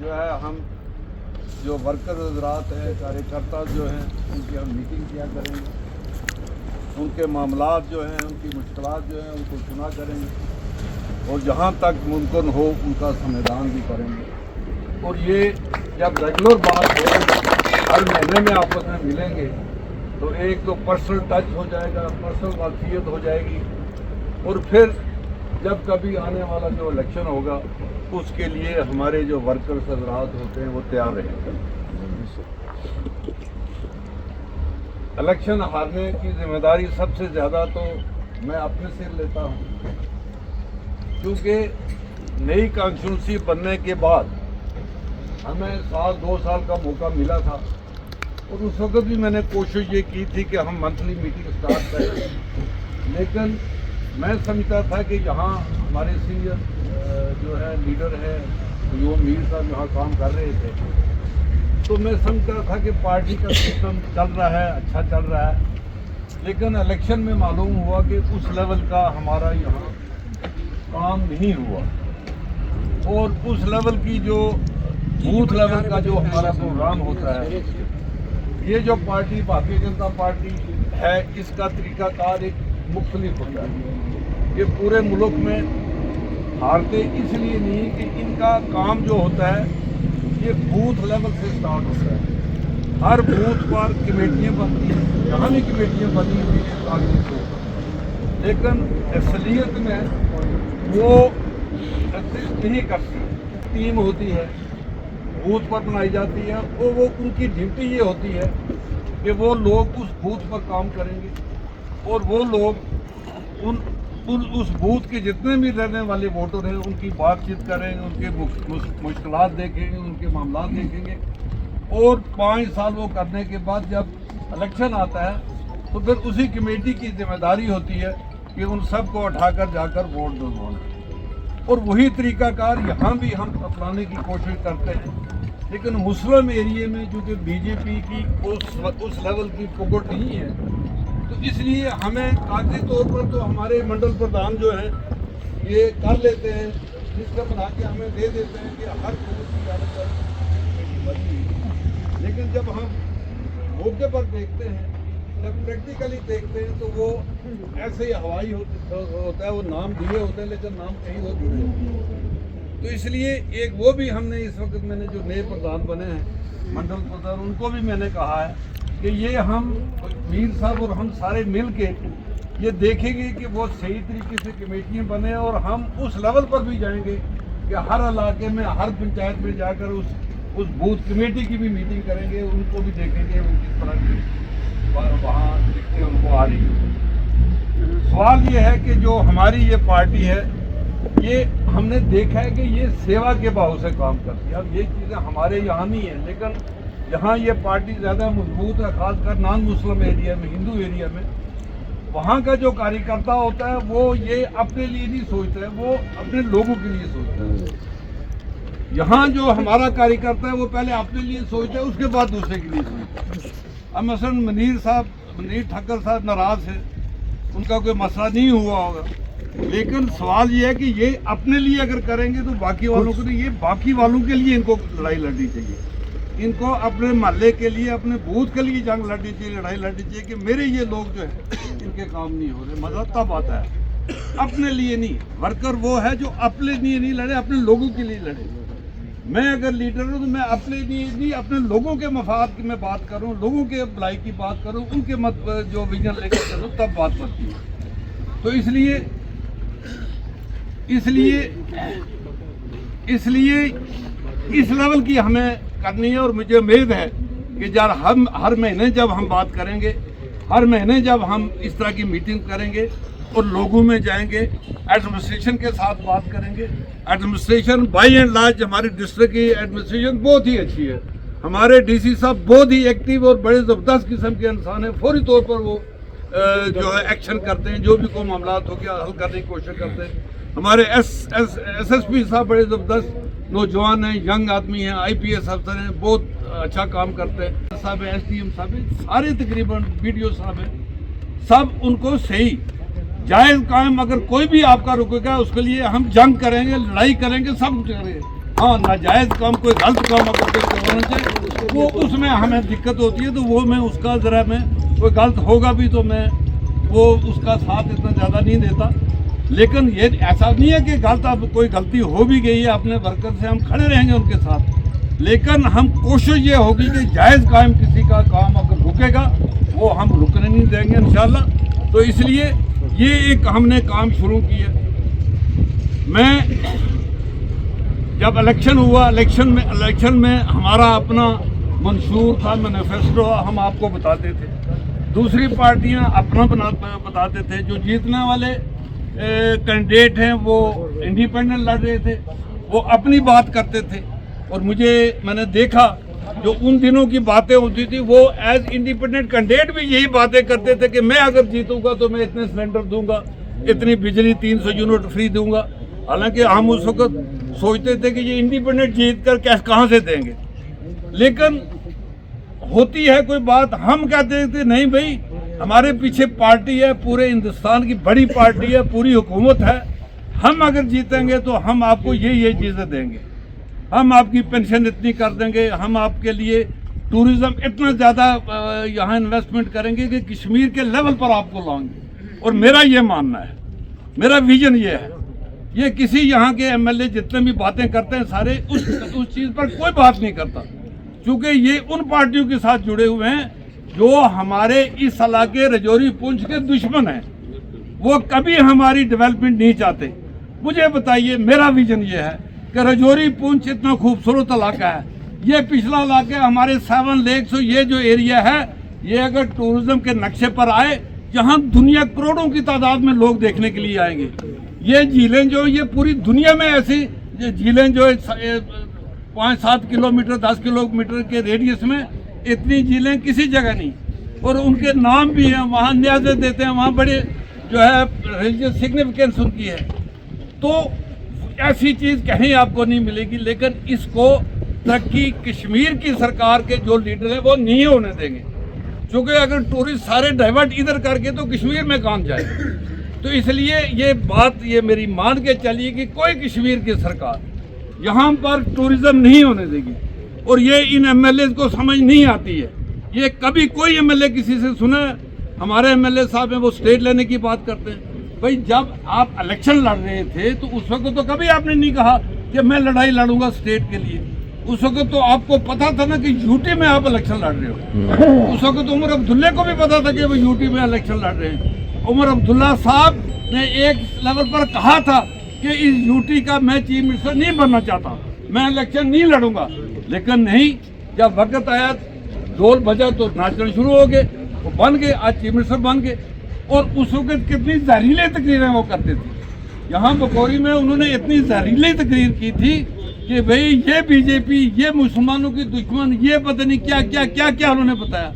जो है हम जो वर्कर हजरात हैं, कार्यकर्ता जो हैं, उनकी हम मीटिंग किया करेंगे, उनके मामलात जो हैं, उनकी मुश्किलात जो हैं उनको सुना करेंगे और जहाँ तक मुमकिन हो उनका समाधान भी करेंगे। और ये जब रेगुलर बात हो, हर महीने में आपस में मिलेंगे तो एक तो पर्सनल टच हो जाएगा, पर्सनल वाक़ियत हो जाएगी और फिर जब कभी आने वाला जो इलेक्शन होगा उसके लिए हमारे जो वर्कर्स हजरात होते हैं वो तैयार रहेंगे। इलेक्शन हारने की जिम्मेदारी सबसे ज़्यादा तो मैं अपने सिर लेता हूँ, क्योंकि नई कॉन्स्टिट्यूंसी बनने के बाद हमें 2 साल का मौका मिला था और उस वक्त भी मैंने कोशिश ये की थी कि हम मंथली मीटिंग स्टार्ट करें, लेकिन मैं समझता था कि यहाँ हमारे सीनियर जो है लीडर है यो मीर साहब यहाँ काम कर रहे थे, तो मैं समझता था कि पार्टी का सिस्टम चल रहा है, अच्छा चल रहा है। लेकिन इलेक्शन में मालूम हुआ कि उस लेवल का हमारा यहाँ काम नहीं हुआ और उस लेवल की जो बूथ लेवल का जो हमारा प्रोग्राम होता है, ये जो पार्टी भारतीय जनता पार्टी है इसका तरीकाकार एक मुख्तलिफ होता है। ये पूरे मुल्क में हारते इसलिए नहीं कि इनका काम जो होता है ये बूथ लेवल से स्टार्ट होता है। हर बूथ पर कमेटियाँ बनती हैं, जहाँ भी कमेटियाँ बनी हुई हैं कागजी से, लेकिन असलियत में वो एग्जिस्ट नहीं करती। टीम होती है, बूथ पर बनाई जाती है और वो उनकी ड्यूटी ये होती है कि वो लोग उस बूथ पर काम करेंगे और वो लोग उस बूथ के जितने भी रहने वाले वोटर हैं उनकी बातचीत करेंगे, उनके मुश्किलात देखेंगे, उनके मामलात देखेंगे और 5 साल वो करने के बाद जब इलेक्शन आता है तो फिर उसी कमेटी की जिम्मेदारी होती है कि उन सबको उठाकर जाकर वोट दिलवाना। और वही तरीकाकार यहाँ भी हम अपनाने की कोशिश करते हैं, लेकिन मुस्लिम एरिया में चूँकि बीजेपी की उस लेवल की पकड़ नहीं है, तो इसलिए हमें कागजी तौर पर तो हमारे मंडल प्रधान जो हैं ये कर लेते हैं, जिसका बना के हमें दे देते हैं कि हर बूथ की कमेटी बनी है। लेकिन जब हम मौके पर देखते हैं, जब प्रैक्टिकली देखते हैं तो वो ऐसे ही हवाई होता है, वो नाम दिए होते हैं लेकिन नाम कहीं और जुड़े होते हैं। तो इसलिए एक वो भी हमने इस वक्त मैंने जो नए प्रधान बने हैं मंडल प्रधान, उनको भी मैंने कहा है कि ये हम मीर साहब और हम सारे मिल के ये देखेंगे कि वो सही तरीके से कमेटियाँ बने और हम उस लेवल पर भी जाएंगे कि हर इलाके में हर पंचायत में जाकर उस बूथ कमेटी की भी मीटिंग करेंगे, उनको भी देखेंगे वो किस तरह की वहाँ दिखते उनको आ रही है। सवाल ये है कि जो हमारी ये पार्टी है ये हमने देखा है कि ये सेवा के भाव से काम करती है। अब ये चीज़ें हमारे यहाँ नहीं है, लेकिन जहाँ ये पार्टी ज़्यादा मजबूत है, खासकर नॉन मुस्लिम एरिया में, हिंदू एरिया में, वहाँ का जो कार्यकर्ता होता है वो ये अपने लिए नहीं सोचता है, वो अपने लोगों के लिए सोचता है। यहाँ जो हमारा कार्यकर्ता है वो पहले अपने लिए सोचता है, उसके बाद दूसरे के लिए सोचता है। अब मसलन मनीर ठक्कर साहब नाराज़ है, उनका कोई मसला नहीं हुआ होगा, लेकिन सवाल ये है कि ये अपने लिए अगर करेंगे तो बाकी वालों को नहीं, ये बाकी वालों के लिए इनको लड़ाई लड़नी चाहिए, इनको अपने महल्ले के लिए, अपने बूथ के लिए जंग लड़नी चाहिए, लड़ाई लड़नी चाहिए कि मेरे ये लोग जो है इनके काम नहीं हो रहे। मजा तब आता है, अपने लिए नहीं। वर्कर वो है जो अपने लिए नहीं लड़े, अपने लोगों के लिए लड़े। मैं अगर लीडर हूँ तो मैं अपने लिए नहीं, अपने लोगों के मफाद की मैं बात करूँ, लोगों के भलाई की बात करूँ, उनके मत जो विजन लेकर चलूँ, तब बात बनती है। तो इसलिए इस लेवल की हमें करनी है और मुझे उम्मीद है कि यार हम हर महीने जब हम बात करेंगे, हर महीने जब हम इस तरह की मीटिंग करेंगे और लोगों में जाएंगे, एडमिनिस्ट्रेशन के साथ बात करेंगे। एडमिनिस्ट्रेशन बाई एंड लार्ज हमारी डिस्ट्रिक्ट की एडमिनिस्ट्रेशन बहुत ही अच्छी है। हमारे डीसी साहब बहुत ही एक्टिव और बड़े ज़बरदस्त किस्म के इंसान हैं, फौरी तौर पर वो जो है एक्शन करते हैं, जो भी कोई मामला हो गया हल करने की कोशिश करते हैं। हमारे SSP साहब बड़े ज़बरदस्त नौजवान हैं, यंग आदमी हैं, IPS अफसर हैं, बहुत अच्छा काम करते हैं। साहब है, SDM साहब है, सारे तकरीबन BDO साहब हैं, सब उनको सही जायज़ कायम अगर कोई भी आपका रुकेगा उसके लिए हम जंग करेंगे, लड़ाई करेंगे, सब करेंगे। हाँ नाजायज़ काम, कोई गलत काम अगर कोई करना चाहिए वो उसमें हमें दिक्कत होती है, तो वो मैं उसका ज़रा मैं कोई गलत होगा भी तो मैं वो उसका साथ इतना ज़्यादा नहीं देता। लेकिन ये ऐसा नहीं है कि गलत अब कोई गलती हो भी गई है अपने वर्कर से, हम खड़े रहेंगे उनके साथ, लेकिन हम कोशिश ये होगी कि जायज़ कायम किसी का काम अगर रुकेगा वो हम रुकने नहीं देंगे इंशाल्लाह। तो इसलिए ये एक हमने काम शुरू किया। मैं जब इलेक्शन हुआ, इलेक्शन में हमारा अपना मंशूर था, मैनिफेस्टो हम आपको बताते थे, दूसरी पार्टियां अपना बताते थे, जो जीतने वाले कैंडिडेट हैं वो इंडिपेंडेंट लड़ रहे थे, वो अपनी बात करते थे। और मैंने देखा जो उन दिनों की बातें होती थी वो एज इंडिपेंडेंट कैंडिडेट भी यही बातें करते थे कि मैं अगर जीतूंगा तो मैं इतने सिलेंडर दूंगा, इतनी बिजली 300 यूनिट फ्री दूंगा। हालांकि हम उस वक्त सोचते थे कि ये इंडिपेंडेंट जीत कर कैश कहाँ से देंगे, लेकिन होती है कोई बात, हम कहते थे नहीं भाई हमारे पीछे पार्टी है, पूरे हिंदुस्तान की बड़ी पार्टी है, पूरी हुकूमत है, हम अगर जीतेंगे तो हम आपको ये चीज़ें देंगे, हम आपकी पेंशन इतनी कर देंगे, हम आपके लिए टूरिज्म इतना ज़्यादा यहाँ इन्वेस्टमेंट करेंगे कि कश्मीर के लेवल पर आपको लाएंगे। और मेरा ये मानना है, मेरा विजन ये है, ये किसी यहाँ के एमएलए जितने भी बातें करते हैं सारे उस चीज़ पर कोई बात नहीं करता, क्योंकि ये उन पार्टियों के साथ जुड़े हुए हैं जो हमारे इस इलाके रजौरी पुंछ के दुश्मन हैं, वो कभी हमारी डेवलपमेंट नहीं चाहते। मुझे बताइए, मेरा विजन ये है कि रजौरी पुंछ इतना खूबसूरत इलाका है, ये पिछला इलाका हमारे 7 लेक्स, ये जो एरिया है ये अगर टूरिज्म के नक्शे पर आए, जहाँ दुनिया करोड़ों की तादाद में लोग देखने के लिए आएंगे। ये झीलें जो ये पूरी दुनिया में ऐसी झीलें जो 5-7 किलोमीटर 10 किलोमीटर के रेडियस में इतनी झीलें किसी जगह नहीं, और उनके नाम भी हैं, वहाँ न्याज़े देते हैं, वहाँ बड़े जो है रिलीजियस सिग्निफिकेंस उनकी है। तो ऐसी चीज़ कहीं आपको नहीं मिलेगी, लेकिन इसको तरक्की कश्मीर की सरकार के जो लीडर हैं वो नहीं होने देंगे, क्योंकि अगर टूरिस्ट सारे डाइवर्ट इधर करके तो कश्मीर में कहाँ जाए। तो इसलिए ये बात ये मेरी मान के चलिए कि कोई कश्मीर की सरकार यहाँ पर टूरिज्म नहीं होने देगी, और ये इन एमएलए को समझ नहीं आती है। ये कभी कोई एमएलए किसी से सुना है? हमारे एमएलए साहब हैं वो स्टेट लेने की बात करते हैं। भाई जब आप इलेक्शन लड़ रहे थे तो उस वक्त तो कभी आपने नहीं कहा कि मैं लड़ाई लड़ूंगा स्टेट के लिए। उस वक्त तो आपको पता था ना कि यूटी में आप इलेक्शन लड़ रहे हो। उस वक्त तो उमर अब्दुल्ला को भी पता था कि वो यूटी में इलेक्शन लड़ रहे हैं। उमर अब्दुल्ला साहब ने एक लेवल पर कहा था कि इस यूटी का मैं चीफ मिनिस्टर नहीं बनना चाहता, मैं इलेक्शन नहीं लड़ूंगा। लेकिन नहीं, जब वक्त आया ढोल बजा तो नाचना शुरू हो गए, वो बन गए, आज चीफ मिनिस्टर बन गए। और उस वक्त कितनी जहरीले तकरीरें वो करते थे। यहाँ बकौरी में उन्होंने इतनी जहरीली तकरीर की थी कि भाई ये बीजेपी, ये मुसलमानों की दुश्मन, ये पता नहीं क्या क्या क्या क्या उन्होंने बताया।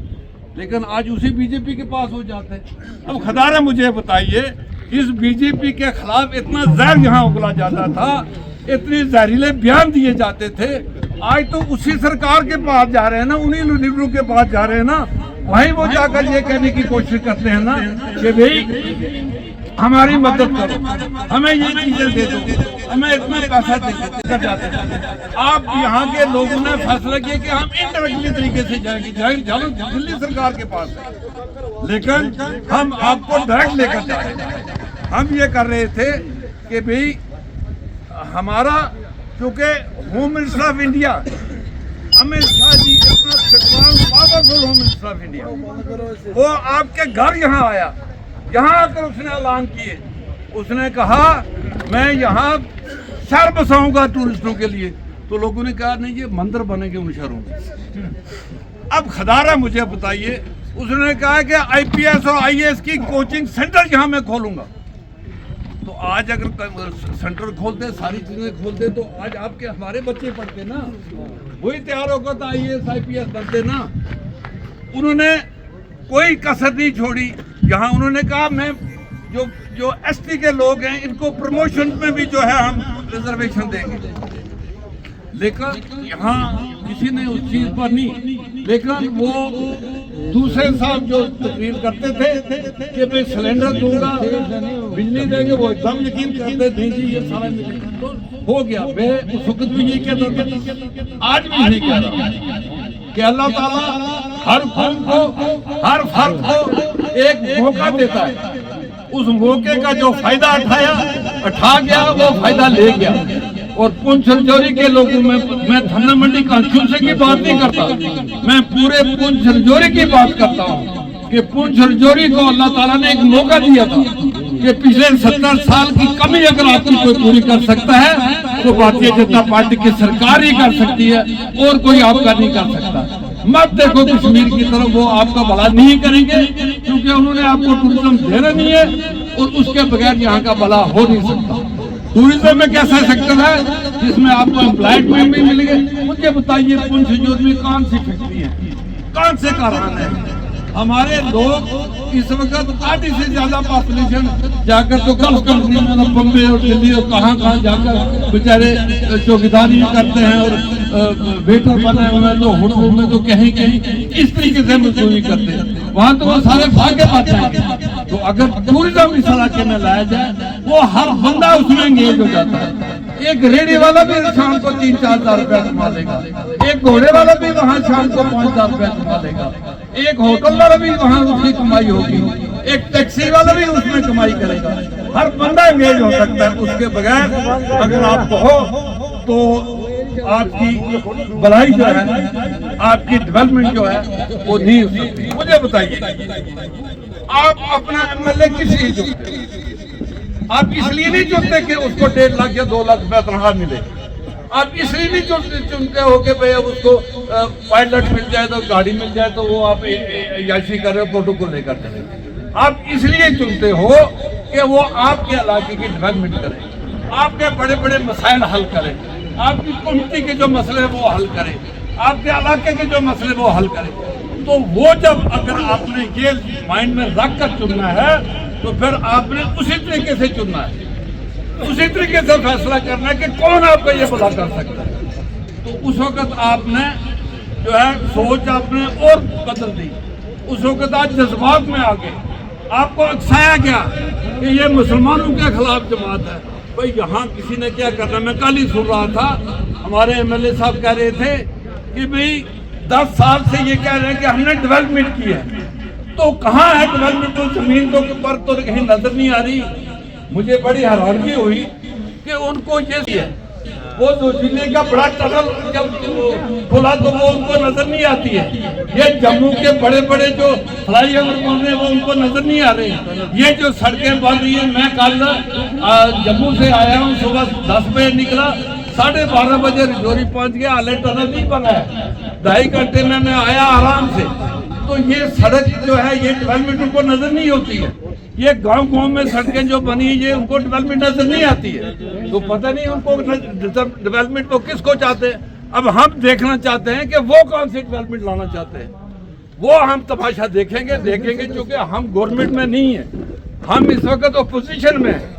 लेकिन आज उसी बीजेपी के पास हो जाते हैं। अब खदारा मुझे बताइए, इस बीजेपी के खिलाफ इतना जहर यहाँ उगला जाता था, इतने जहरीले बयान दिए जाते थे, आज तो उसी सरकार के पास जा रहे हैं ना, उन्हीं लीडरों के पास जा रहे हैं ना, वहीं वो जाकर ये कहने की कोशिश करते हैं ना कि भाई हमारी मदद करो, हमें ये चीजें दे दो, हमें इतना पैसा दे जाते हैं। आप यहाँ के लोगों ने फैसला किया कि हम इनडायरेक्टली तरीके से जाएंगे, चलो दिल्ली सरकार के पास, लेकिन हम आपको डायरेक्ट लेकर जा रहे हैं। हम ये कर रहे थे कि भाई हमारा, क्योंकि home minister of India Amit Shah ji इतना strong powerful home minister of India, वो आपके घर यहाँ आया, यहाँ आकर उसने ऐलान किए, उसने कहा मैं यहाँ शहर बसाऊंगा टूरिस्टों के लिए। तो लोगों ने कहा नहीं, ये मंदिर बनेंगे उन शहरों में। अब खदारा मुझे बताइए, उसने कहा कि आईपीएस और आईएएस की कोचिंग सेंटर यहाँ मैं खोलूंगा। तो आज अगर सेंटर खोलते, सारी चीजें खोलते, तो आज आपके हमारे बच्चे पढ़ते ना, वही तैयार होकर तो आईएएस आईपीएस बनते ना। उन्होंने कोई कसर नहीं छोड़ी। यहाँ उन्होंने कहा मैं जो एसटी के लोग हैं इनको प्रमोशन में भी जो है हम रिजर्वेशन देंगे, लेकिन यहाँ किसी ने उस चीज पर नहीं। लेकिन वो दूसरे साहब जो तकरीर करते थे कि मैं सिलेंडर दूंगा, बिजली देंगे, वो एकदम यकीन करते थे जी ये सारा मिलेगा। ہو گیا. میں اس وقت بھی یہ کہتا تھا, آج بھی یہی کہہ رہا ہوں کہ اللہ تعالیٰ ہر قوم کو, ہر فرد کو ایک موقع دیتا ہے. اس موقع کا جو فائدہ اٹھا گیا وہ فائدہ لے گیا. اور پونچھ رجوری کے لوگوں میں دھنا منڈی کانسٹیٹیوشن کی بات نہیں کرتا, میں پورے پونچھ رجوری کی بات کرتا ہوں کہ پونچھ رجوری کو اللہ تعالیٰ نے ایک موقع دیا تھا کہ پچھلے 70 سال کی کمی اگر آپ کی کوئی پوری کر سکتا ہے تو بھارتیہ جنتا پارٹی کی سرکار ہی کر سکتی ہے, اور کوئی آپ کا نہیں کر سکتا. مت دیکھو کشمیر کی طرف, وہ آپ کا بھلا نہیں کریں گے کیونکہ انہوں نے آپ کو ٹورزم دینا نہیں ہے, اور اس کے بغیر یہاں کا بھلا ہو نہیں سکتا. ٹورزم میں کیسا سیکٹر ہے جس میں آپ کو امپلائمنٹ بھی مل گئے؟ مجھے بتائیے پونچھ رجوری میں کون سی فیکٹری ہے, کون سے کارخانے ہیں؟ ہمارے لوگ اس وقت آدھی سے زیادہ پاپولیشن جا کر تو گلف کنٹری میں بمبے اور دلی اور کہاں جا کر بیچارے چوکیداری کرتے ہیں اور ویٹر بنے ہوئے ہیں, تو ہوٹلوں میں تو کہیں اس طریقے سے مزدوری کرتے ہیں. وہاں تو وہ سارے بھاگے پاتے ہیں. تو اگر ٹورزم اس علاقے میں لایا جائے وہ ہر بندہ اس میں انگیج ہو جاتا ہے. ایک ریڑھی والا بھی شام کو 3-4 ہزار روپے کما لے گا, ایک گھوڑے والا بھی وہاں شام کو 5,000 روپے کما لے گا, ایک ہوٹل والا بھی وہاں اس کی کمائی ہوگی, ایک ٹیکسی والا بھی اس میں کمائی کرے گا. ہر بندہ انگیج ہو سکتا ہے. اس کے بغیر اگر آپ کہو تو آپ کی بھلائی جو ہے, آپ کی ڈیولپمنٹ جو ہے وہ نہیں ہو سکتی. مجھے بتائیے آپ اپنا ایم ایل اے کس لیے چنتے ہیں؟ آپ اس لیے نہیں چنتے کہ اس کو 1.5 لاکھ یا 2 لاکھ روپے تنخواہ ملے. آپ اس لیے نہیں چنتے ہو کہ بھئی اب اس کو پائلٹ مل جائے تو گاڑی مل جائے تو وہ آپ عیاشی کر رہے ہو, پروٹوکول لے کر چلیں. آپ اس لیے چنتے ہو کہ وہ آپ کے علاقے کی ڈیولپمنٹ کرے, آپ کے بڑے بڑے مسائل حل کرے, آپ کی کمیونٹی کے جو مسئلے ہیں وہ حل کرے, آپ کے علاقے کے جو مسئلے وہ حل کرے. تو وہ جب اگر آپ نے یہ مائنڈ میں رکھ کر چننا ہے تو پھر آپ نے اسی طریقے سے چننا ہے, اسی طریقے سے فیصلہ کرنا ہے کہ کون آپ کا یہ بھلا کر سکتا ہے. تو اس وقت آپ نے جو ہے سوچ آپ نے اور بدل دی. اس وقت آج جذبات میں آ گئے, آپ کو اکسایا گیا کہ یہ مسلمانوں کے خلاف جماعت ہے. بھئی یہاں کسی نے کیا کرنا, میں کل ہی سن رہا تھا ہمارے ایم ایل اے صاحب کہہ رہے تھے کہ بھئی 10 سال سے یہ کہہ رہے ہیں کہ ہم نے ڈیولپمنٹ کی ہے. تو کہاں ہے ڈیولپمنٹ؟ تو زمین پر تو کہیں نظر نہیں آ رہی. مجھے بڑی حیرانگی ہوئی کہ ان کو یہ ہے وہ ضلع کا بڑا ٹنل جب کھلا تو وہ ان کو نظر نہیں آتی ہے. یہ جموں کے بڑے بڑے جو فلائی اوور بن رہے ہیں وہ ان کو نظر نہیں آ رہے ہیں. یہ جو سڑکیں بن رہی ہیں, میں کل جموں سے آیا ہوں, صبح 10 بجے نکلا, 12:30 بجے رجوری پہنچ گیا, حالے ٹنل نہیں بنا ہے. 2.5 گھنٹے میں آیا آرام سے. تو یہ سڑک جو ہے یہ ڈیولپمنٹ ان کو نظر نہیں ہوتی ہے. یہ گاؤں میں سڑکیں جو بنی یہ ان کو ڈیولپمنٹ نظر نہیں آتی ہے. تو پتہ نہیں ان کو ڈیولپمنٹ تو کس کو چاہتے ہیں. اب ہم دیکھنا چاہتے ہیں کہ وہ کون سی ڈیولپمنٹ لانا چاہتے ہیں. وہ ہم تماشا دیکھیں گے چونکہ ہم گورنمنٹ میں نہیں ہیں, ہم اس وقت اپوزیشن میں ہیں.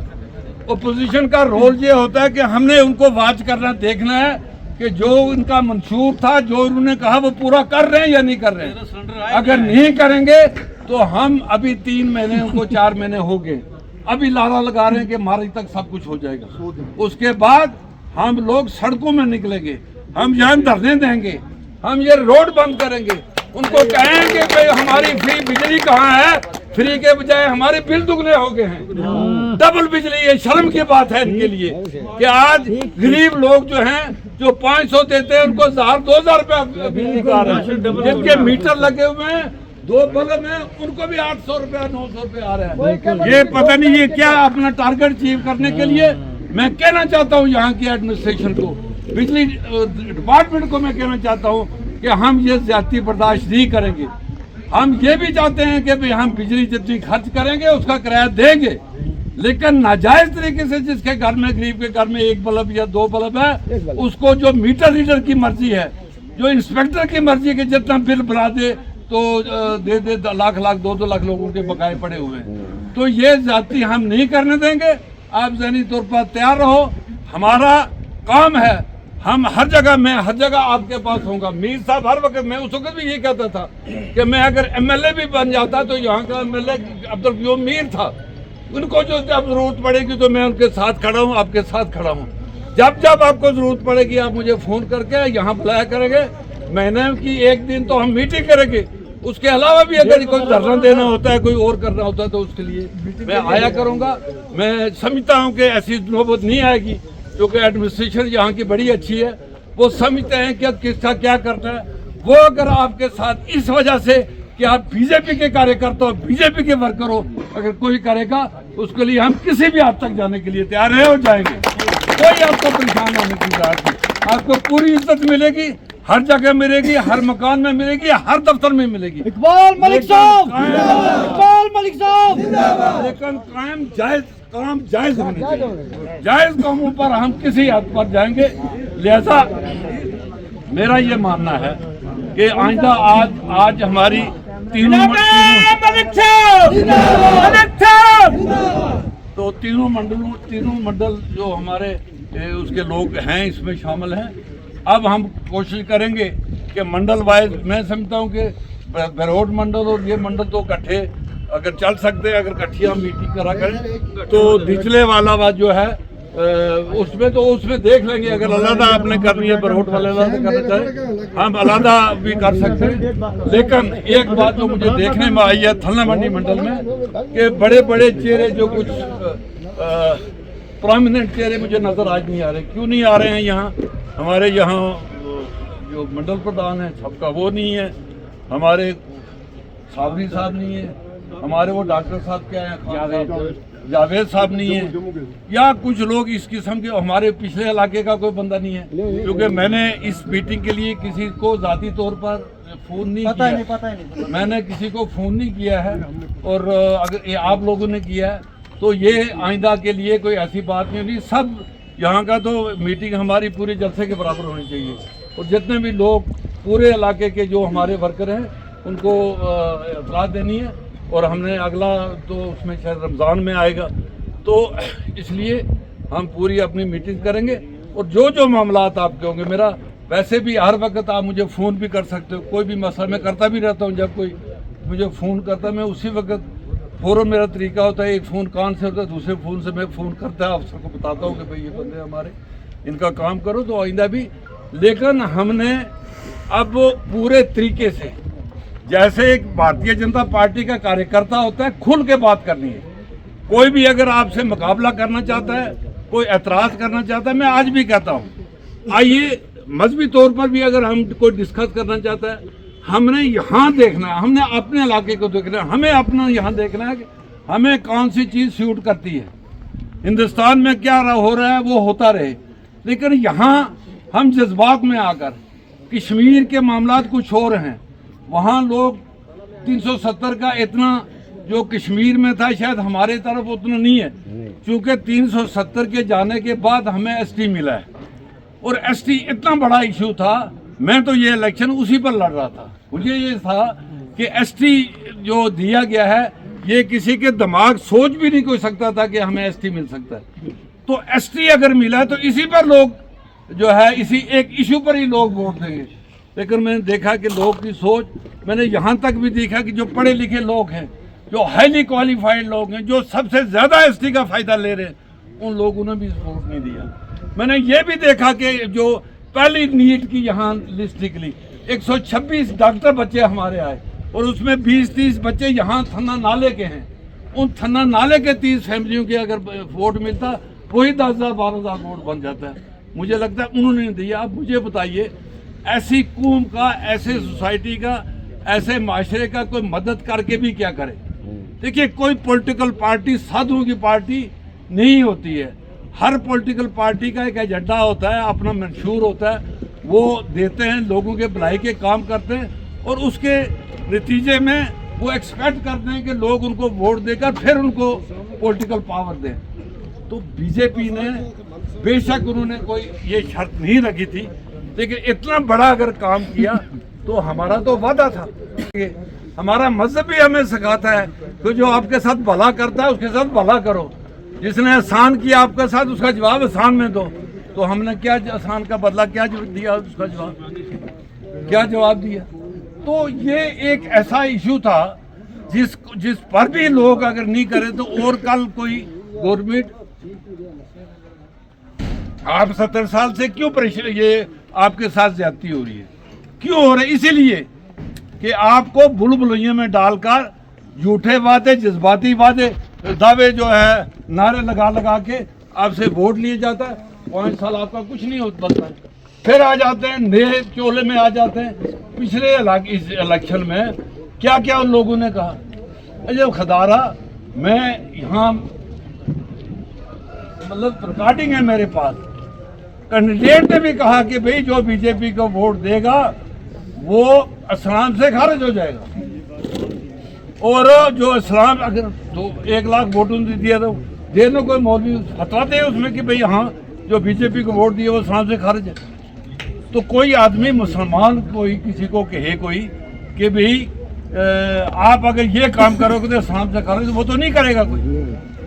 اپوزیشن کا رول یہ ہوتا ہے کہ ہم نے ان کو واچ کرنا, دیکھنا ہے کہ جو ان کا منشور تھا, جو انہوں نے کہا وہ پورا کر رہے ہیں یا نہیں کر رہے ہیں. اگر نہیں کریں گے تو ہم ابھی 3 مہینے ان کو 4 مہینے ہو گئے, ابھی لارا لگا رہے ہیں کہ مارچ تک سب کچھ ہو جائے گا. اس کے بعد ہم لوگ سڑکوں میں نکلیں گے, ہم یہاں دھرنے دیں گے, ہم یہ روڈ بند کریں گے, ان کو کہیں گے کہ ہماری فری بجلی کہاں ہے. فری کے بجائے ہمارے بل دگنے ہو گئے ہیں, ڈبل بجلی. یہ شرم کی بات ہے ان کے لیے کہ آج غریب لوگ جو ہیں جو 500 دیتے ہیں ان کو 1,000-2,000 روپے بجلی کا رہا ہے. جن کے میٹر لگے ہوئے ہیں 2 بلب ہیں ان کو بھی 800 روپے 900 روپے آ رہے ہیں. یہ پتہ نہیں یہ کیا اپنا ٹارگٹ اچیو کرنے کے لیے. میں کہنا چاہتا ہوں یہاں کی ایڈمنسٹریشن کو, بجلی ڈپارٹمنٹ کو میں کہنا چاہتا ہوں کہ ہم یہ زیادتی برداشت نہیں کریں گے. ہم یہ بھی چاہتے ہیں کہ ہم بجلی جتنی خرچ کریں گے اس کا کرایہ دیں گے, لیکن ناجائز طریقے سے جس کے گھر میں غریب کے گھر میں 1 بلب یا 2 بلب ہے اس کو جو میٹر ریڈر کی مرضی ہے, جو انسپیکٹر کی مرضی ہے کہ جتنا بل بنا دے تو دے 1,00,000 2-2 لاکھ لوگوں کے بقائے پڑے ہوئے ہیں. تو یہ زیادتی ہم نہیں کرنے دیں گے. آپ ذہنی طور پر تیار رہو, ہمارا کام ہے, ہم ہر جگہ آپ کے پاس ہوں گا. میر صاحب ہر وقت, میں اس وقت بھی یہ کہتا تھا کہ میں اگر ایم ایل اے بھی بن جاتا تو یہاں کا ایم ایل اے عبدالقیوم میر تھا, ان کو جو ضرورت پڑے گی تو میں ان کے ساتھ کھڑا ہوں, آپ کے ساتھ کھڑا ہوں. जब जब आपको जरूरत पड़ेगी आप मुझे फोन करके यहाँ बुलाया करेंगे। महीने की एक दिन तो हम मीटिंग करेंगे, उसके अलावा भी अगर कोई धरना देना होता है, कोई और करना होता है, तो उसके लिए मैं आया करूँगा। मैं समझता हूँ कि ऐसी नौबत नहीं आएगी, क्योंकि एडमिनिस्ट्रेशन यहाँ की बड़ी अच्छी है। वो समझते हैं कि किसका क्या करना है। वो अगर आपके साथ इस वजह से कि आप बीजेपी के कार्यकर्ता हो, बीजेपी के वर्कर हो, अगर कोई करेगा उसके लिए हम किसी भी हद तक जाने के लिए तैयार है और जाएंगे। कोई आपको परेशान होने की जरूरत नहीं। आपको पूरी इज्जत मिलेगी, हर जगह मिलेगी, हर मकान में मिलेगी, हर दफ्तर में मिलेगी। इकबाल मलिक साहब, इकबाल मलिक साहब, लेकिन काम जायज होने चाहिए। जायज कामों पर हम किसी हद पर जाएंगे। लिहाजा मेरा ये मानना है कि आइंदा आज हमारी तीनों मंडल जो हमारे उसके लोग हैं इसमें शामिल हैं। अब हम कोशिश करेंगे कि मंडल वाइज, मैं समझता हूँ कि बरौट मंडल और ये मंडल तो इकट्ठे अगर चल सकते हैं, अगर इकट्ठी हम मीटिंग करा करें तो निचले वाला बात जो है उसमें देख लेंगे। अगर अलहदा आपने करनी है, बरौट वाले अलहदा करना चाहे हम अलहदा भी कर सकते हैं। लेकिन एक बात जो मुझे देखने में आई है थलना मंडी मंडल में कि बड़े बड़े चेहरे जो कुछ प्रोमिनेंट चेहरे मुझे नजर आज नहीं आ रहे। क्यों नहीं आ रहे हैं? यहाँ हमारे यहाँ जो मंडल प्रधान है सबका वो नहीं है, हमारे साबरी साहब नहीं है, हमारे वो डॉक्टर साहब क्या है जावेद साहब नहीं है, या कुछ लोग इस किस्म के। हमारे पिछले इलाके का कोई बंदा नहीं है, क्योंकि मैंने इस मीटिंग के लिए किसी को जाती तौर पर फोन नहीं किया। मैंने किसी को फोन नहीं किया है, और अगर ये आप लोगों ने किया है तो ये आइंदा के लिए कोई ऐसी बात नहीं होगी। सब यहाँ का तो मीटिंग हमारी पूरे जलसे के बराबर होनी चाहिए, और जितने भी लोग पूरे इलाके के जो हमारे वर्कर हैं उनको इतला देनी है। और हमने अगला तो उसमें शायद रमज़ान में आएगा, तो इसलिए हम पूरी अपनी मीटिंग करेंगे। और जो मामलात आपके होंगे, मेरा वैसे भी हर वक्त आप मुझे फ़ोन भी कर सकते हो, कोई भी मसला मैं करता भी रहता हूँ। जब कोई मुझे फ़ोन करता है मैं उसी वक्त फ़ौरन मेरा तरीका होता है, एक फ़ोन कान से होता है, दूसरे फ़ोन से मैं फ़ोन करता है अफसर को बताता हूँ कि भाई ये बंदे हमारे, इनका काम करो, तो आइंदा भी। लेकिन हमने अब पूरे तरीके से, जैसे एक भारतीय जनता पार्टी का कार्यकर्ता होता है, खुल के बात करनी है। कोई भी अगर आपसे मुकाबला करना चाहता है, कोई एतराज़ करना चाहता है, मैं आज भी कहता हूँ, आइए मजहबी तौर पर भी अगर हम कोई डिस्कस करना चाहता है, हमने यहाँ देखना है, हमने अपने इलाके को देखना है, हमें अपना यहाँ देखना है कि हमें कौन सी चीज़ सूट करती है। हिंदुस्तान में क्या हो रहा है वो होता रहे, लेकिन यहाँ हम जज्बात में आकर, कश्मीर के मामलात कुछ और हैं, वहाँ लोग 370 का इतना जो कश्मीर में था शायद हमारे तरफ उतना नहीं है, क्योंकि 370 के जाने के बाद हमें एसटी मिला है। और एसटी इतना बड़ा इशू था, मैं तो ये इलेक्शन उसी पर लड़ रहा था। मुझे ये था कि एसटी जो दिया गया है, ये किसी के दिमाग सोच भी नहीं कोई सकता था कि हमें एसटी मिल सकता है। तो एसटी अगर मिला तो इसी पर लोग जो है, इसी एक इशू पर ही लोग वोट देंगे। लेकिन मैंने देखा कि लोग की सोच, मैंने यहाँ तक भी देखा कि जो पढ़े लिखे लोग हैं, जो हाईली क्वालिफाइड लोग हैं, जो सबसे ज़्यादा एसटी का फ़ायदा ले रहे हैं, उन लोगों ने भी वोट नहीं दिया। मैंने ये भी देखा कि जो पहली नीट की यहाँ लिस्ट निकली, 126 डॉक्टर बच्चे हमारे आए, और उसमें 20-30 बच्चे यहाँ थन्ना नाले के हैं। उन थन्ना नाले के 30 फैमिलियों के अगर वोट मिलता, वही 10,000-12,000 वोट बन जाता है। मुझे लगता है उन्होंने नहीं दिया। आप मुझे बताइए, ऐसी कौम का, ऐसे सोसाइटी का, ऐसे माशरे का कोई मदद करके भी क्या करे? देखिए, कोई पॉलिटिकल पार्टी साधुओं की पार्टी नहीं होती है। हर पॉलिटिकल पार्टी का एक एजेंडा होता है, अपना मंशूर होता है, वो देते हैं, लोगों के भलाई के काम करते हैं, और उसके नतीजे में वो एक्सपेक्ट करते हैं कि लोग उनको वोट देकर फिर उनको पॉलिटिकल पावर दें। तो बीजेपी ने, बेशक उन्होंने कोई ये शर्त नहीं रखी थी, लेकिन इतना बड़ा अगर काम किया तो हमारा तो वादा था। हमारा मजहब भी हमें सिखाता है कि जो आपके साथ भला करता है उसके साथ भला करो। जिसने एहसान किया आपके साथ, उसका जवाब एहसान में दो। तो हमने क्या एहसान का बदला क्या दिया, उसका जवाब क्या जवाब दिया? तो ये एक ऐसा इशू था जिस पर भी लोग अगर नहीं करें तो, और कल कोई गवर्नमेंट आप 70 साल से क्यों परेशान, ये आपके साथ ज्यादती हो रही है, क्यों हो रही है? इसीलिए कि आपको बुलबुलियों में डालकर झूठे वादे, जज्बाती वादे, दावे जो है नारे लगा लगा के आपसे वोट लिए जाता है। 5 साल आपका कुछ नहीं होता बनता है, फिर आ जाते हैं नए चोले में आ जाते हैं। पिछले इस इलेक्शन में क्या क्या उन लोगों ने कहा, जब खदारा मैं यहाँ मतलब रिकॉर्डिंग है मेरे पास, कैंडिडेट ने भी कहा कि भाई जो बीजेपी को वोट देगा वो इस्लाम से खारिज हो जाएगा, और जो इस्लाम अगर 1 लाख वोटों ने दिया तो दे दो, कोई मौलवी हटवाते हैं उसमें कि भाई हाँ जो बीजेपी को वोट दिया वो इस्लाम से खारिज है। तो कोई आदमी मुसलमान कोई किसी को कहे कोई कि भाई आप अगर ये काम करोगे तो इस्लाम से खारिज, वो तो नहीं करेगा कोई।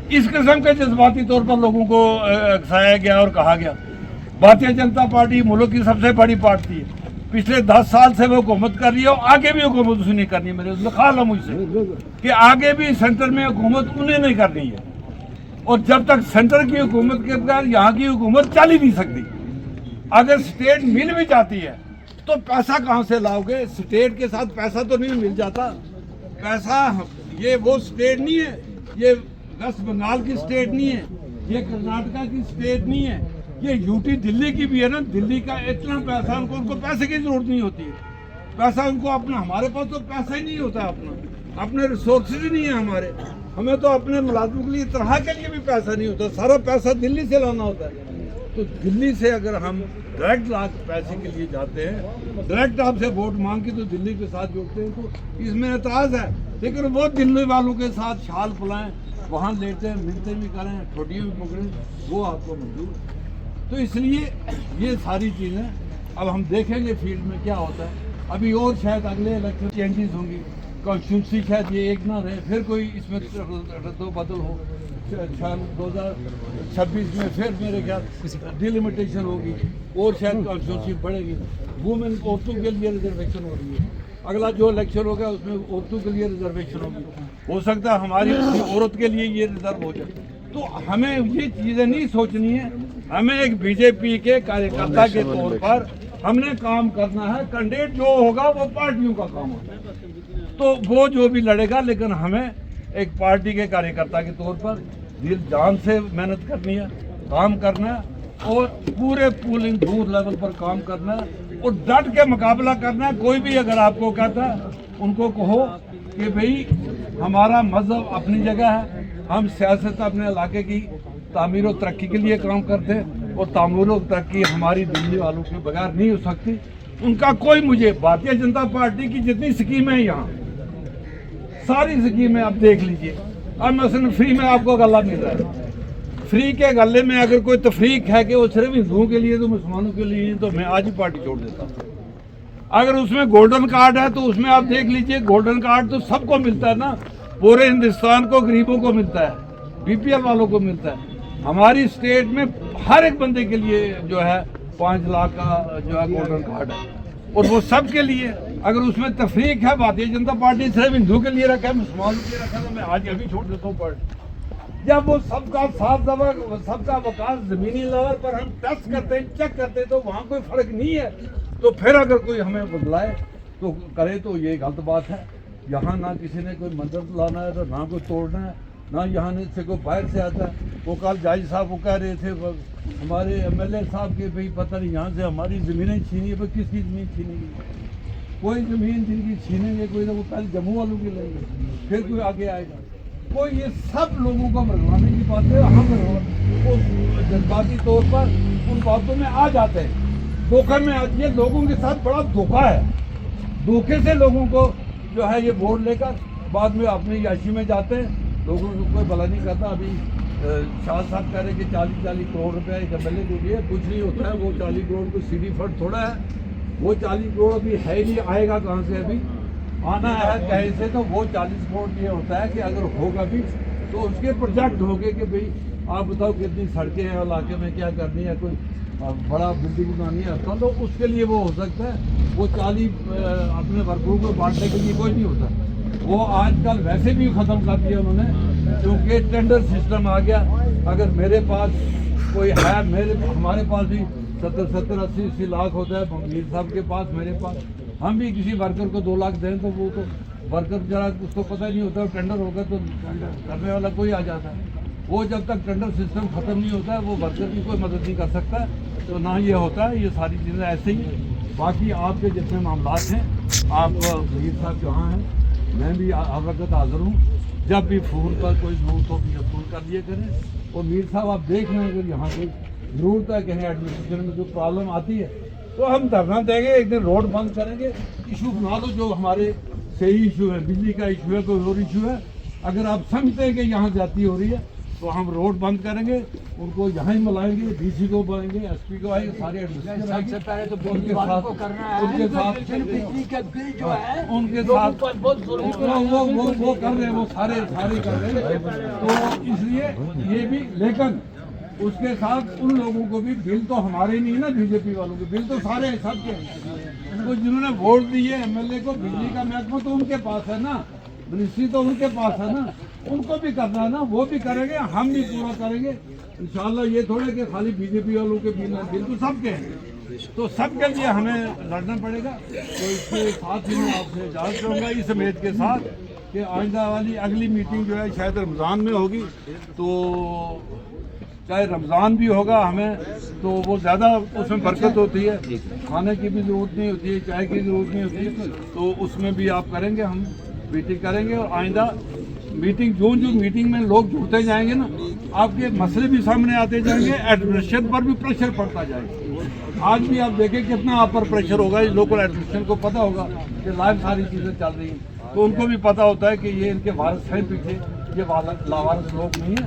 इस किस्म के जज्बाती तौर पर लोगों को उकसाया गया और कहा गया। भारतीय जनता पार्टी मुल्क की सबसे बड़ी पार्टी है, पिछले 10 साल से वो हुकूमत कर रही है और आगे भी हुकूमत उसने नहीं करनी। मेरे ख्याल है मुझसे कि आगे भी सेंटर में हुकूमत उन्हें नहीं करनी है, और जब तक सेंटर की हुकूमत के बगैर यहाँ की हुकूमत चल ही नहीं सकती। अगर स्टेट मिल भी जाती है तो पैसा कहाँ से लाओगे? स्टेट के साथ पैसा तो नहीं मिल जाता। पैसा ये वो स्टेट नहीं है, ये वेस्ट बंगाल की स्टेट नहीं है, ये कर्नाटका की स्टेट नहीं है, ये यूटी दिल्ली की भी है ना। दिल्ली का इतना पैसा उनको पैसे की जरूरत नहीं होती है, पैसा उनको अपना। हमारे पास तो पैसा ही नहीं होता अपना, अपने रिसोर्सेज ही नहीं है हमारे। हमें तो अपने मुलाजिमों के लिए तरह के लिए भी पैसा नहीं होता, सारा पैसा दिल्ली से लाना होता है। तो दिल्ली से अगर हम डायरेक्ट पैसे के लिए जाते हैं, डायरेक्ट आपसे वोट मांग के तो दिल्ली के साथ जोड़ते हैं, तो इसमें एतराज़ है। लेकिन वो दिल्ली वालों के साथ शाल फुलाएं, वहाँ लेटे हैं, मिलते भी करें, ठोटियाँ भी पकड़ें, वो आपको मंजूर है। तो इसलिए ये सारी चीज़ें अब हम देखेंगे फील्ड में क्या होता है। अभी और शायद अगले इलेक्शन चेंजेस होंगी, कॉन्स्टिट्यूंसी शायद ये एक ना रहे, फिर कोई इसमें रद्दो बदल हो। 2026 में फिर मेरे ख्याल डिलिमिटेशन होगी और शायद कॉन्स्टिट्यूंसी बढ़ेगी। वुमेन औरतों के लिए रिजर्वेशन हो रही है, अगला जो इलेक्शन होगा उसमें औरतों के लिए रिजर्वेशन होगी। हो सकता है हमारी औरत के लिए ये रिजर्व हो जाए। तो हमें ये चीज़ें नहीं सोचनी है, हमें एक बीजेपी के कार्यकर्ता के तौर पर हमने काम करना है। कैंडिडेट जो होगा वो पार्टियों का काम होगा, तो वो जो भी लड़ेगा, लेकिन हमें एक पार्टी के कार्यकर्ता के तौर पर दिल जान से मेहनत करनी है, काम करना है, और पूरे पूलिंग बूथ लेवल पर काम करना है और डट के मुकाबला करना है। कोई भी अगर आपको कहता है, उनको कहो कि भाई हमारा मजहब अपनी जगह है, हम सियासत अपने इलाके की तामीर और तरक्की के लिए काम करते हैं, और तामीर और तरक्की हमारी दिल्ली वालों के बगैर नहीं हो सकती। उनका कोई मुझे भारतीय जनता पार्टी की जितनी स्कीमें हैं यहाँ सारी स्कीमें आप देख लीजिए। अब मसलन फ्री में आपको गला मिल रहा है, फ्री के गले में अगर कोई तफरीक है कि वो सिर्फ हिंदुओं के लिए तो मुसलमानों के लिए, तो मैं आज ही पार्टी छोड़ देता हूँ। अगर उसमें गोल्डन कार्ड है तो उसमें आप देख लीजिए, गोल्डन कार्ड तो सबको मिलता है ना, पूरे हिंदुस्तान को गरीबों को मिलता है, बीपीएल वालों को मिलता है। हमारी स्टेट में हर एक बंदे के लिए जो है 5 लाख का जो है गोल्डन कार्ड है, और वो सब के लिए। अगर उसमें तफरीक है, भारतीय जनता पार्टी सिर्फ हिंदू के लिए रखा है, मुसलमानों के लिए रखा है, तो मैं आज अभी छोड़ देता हूँ पार्टी। जब वो सबका साफ सबका वकास जमीनी लेवल पर हम टेस्ट करते हैं, चेक करते हैं, तो वहाँ कोई फर्क नहीं है। तो फिर अगर कोई हमें बदलाए तो करे, तो ये गलत बात है। यहाँ ना किसी ने कोई मदद लाना है, तो ना कोई तोड़ना है, ना यहाँ से कोई बाहर से आता है। वो कल जज साहब वो कह रहे थे हमारे एमएलए साहब के, भाई पता नहीं यहाँ से हमारी ज़मीनें छीनी है, किसकी ज़मीन छीनेगी? कोई ज़मीन जिनकी छीनेंगे कोई, तो वो पहले जम्मू वालों की लेंगे, फिर कोई आगे आएगा। कोई ये सब लोगों को मरवाने की बात है। हम जज्बाती तौर पर उन बातों में आ जाते हैं, धोखे में आती है। लोगों के साथ बड़ा धोखा है, धोखे से लोगों को जो है ये वोट लेकर बाद में अपनी याशी में जाते हैं। लोगों को कोई भला नहीं करता। अभी शाह साहब कह रहे कि 40 करोड़ रुपया एक एमएलए को दिए, कुछ नहीं होता है। वो 40 करोड़ को सीडी फंड थोड़ा है, वो 40 करोड़ अभी है नहीं, आएगा कहाँ से? अभी आना है कहीं से। तो वो 40 करोड़ ये होता है कि अगर होगा भी तो उसके प्रोजेक्ट होंगे कि भाई आप बताओ कितनी सड़कें हैं इलाके में, क्या करनी है, कोई बड़ा बिल्डिंग बनानी है, तो उसके लिए वो हो सकता है। वो 40 अपने वर्करों को बांटने के लिए कोई नहीं होता। वो आजकल वैसे भी ख़त्म कर दिया उन्होंने, क्योंकि टेंडर सिस्टम आ गया। अगर मेरे पास कोई है हमारे पास भी 70-80 लाख होता है मीर साहब के पास, मेरे पास। हम भी किसी वर्कर को 2 लाख दें तो वो तो वर्कर जरा उसको पता नहीं होता, टेंडर होगा तो करने वाला कोई आ जाता है। वो जब तक टेंडर सिस्टम ख़त्म नहीं होता है वो वर्कर की कोई मदद नहीं कर सकता, तो ना ये होता है। ये सारी चीज़ें ऐसे ही हैं। बाकी आपके जितने मामलात हैं, आप मीर साहब जहाँ हैं, मैं भी हर वक्त हाज़िर हूँ। जब भी फ़ोन पर कोई ज़रूरत हो तो फ़ोन कर दिया करें। और मीर साहब आप देख रहे हैं अगर यहाँ कोई ज़रूरत है कहीं एडमिनिस्ट्रेशन में जो प्रॉब्लम आती है तो हम धरना देंगे, एक दिन रोड बंद करेंगे, इशू बना दो जो हमारे सही इशू है, बिजली का इशू है, कोई और इशू है। अगर आप समझते हैं कि यहाँ जाती हो रही है तो हम रोड बंद करेंगे, उनको यहाँ ही मिलाएंगे, डीसी को बुलाएंगे, एसपी को आएंगे, सारे एडमिनिस्ट्रेशन सबसे पहले तो उनके साथ बिजली का बिल जो है उनके साथ वो कर रहे हैं, वो सारे कर रहे हैं। तो इसलिए ये भी, लेकिन उसके साथ उन लोगों को भी बिल तो हमारे नहीं है ना, बीजेपी वालों के बिल तो सारे सबके हैं। तो जिन्होंने वोट दिए एमएलए को, बिजली का महकमा तो उनके पास है ना, मिनिस्ट्री तो उनके पास है ना, उनको भी करना है ना, वो भी करेंगे, हम भी पूरा करेंगे इंशाल्लाह। ये थोड़े कि खाली बीजेपी वालों के बिल तो सबके हैं, तो सबके लिए हमें लड़ना पड़ेगा। तो इसके साथ ही मैं आपसे इजाज़त चाहूँगा इस उम्मीद के साथ कि आइंदा वाली अगली मीटिंग जो है शायद रमज़ान में होगी, तो चाहे रमज़ान भी होगा हमें तो वो ज़्यादा उसमें बरकत होती है, खाने की भी ज़रूरत नहीं होती है, चाय की ज़रूरत नहीं होती है, तो उसमें भी आप करेंगे, हम मीटिंग करेंगे। और आइंदा मीटिंग जो मीटिंग में लोग जुड़ते जाएंगे ना, आपके मसले भी सामने आते जाएंगे, एडमिनिस्ट्रेशन पर भी प्रेशर पड़ता जाएगा। आज भी आप देखें कितना आप पर प्रेशर होगा, इस लोकल एडमिनिस्ट्रेशन को पता होगा कि लाइव सारी चीज़ें चल रही हैं, तो उनको भी पता होता है कि ये इनके वारिस हैं पीछे, ये लावारिस लोग नहीं है।